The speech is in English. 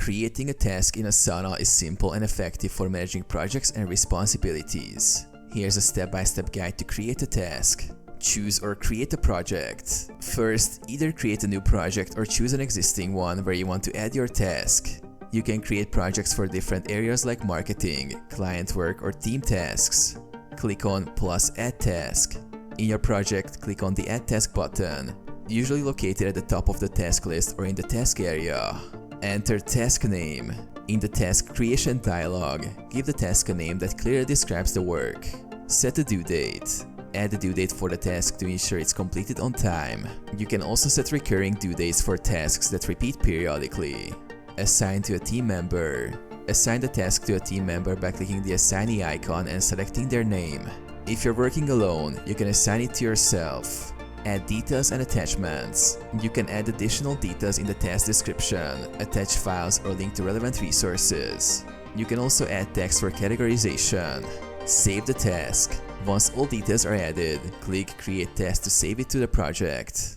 Creating a task in Asana is simple and effective for managing projects and responsibilities. Here's a step-by-step guide to create a task. Choose or create a project. First, either create a new project or choose an existing one where you want to add your task. You can create projects for different areas like marketing, client work, or team tasks. Click on plus Add Task. In your project, click on the Add Task button, usually located at the top of the task list or in the task area. Enter task name. In the task creation dialog, give the task a name that clearly describes the work. Set a due date. Add the due date for the task to ensure it's completed on time. You can also set recurring due dates for tasks that repeat periodically. Assign to a team member. Assign the task to a team member by clicking the assignee icon and selecting their name. If you're working alone, you can assign it to yourself. Add details and attachments. You can add additional details in the task description, attach files, or link to relevant resources. You can also add text for categorization. Save the task. Once all details are added, click Create Task to save it to the project.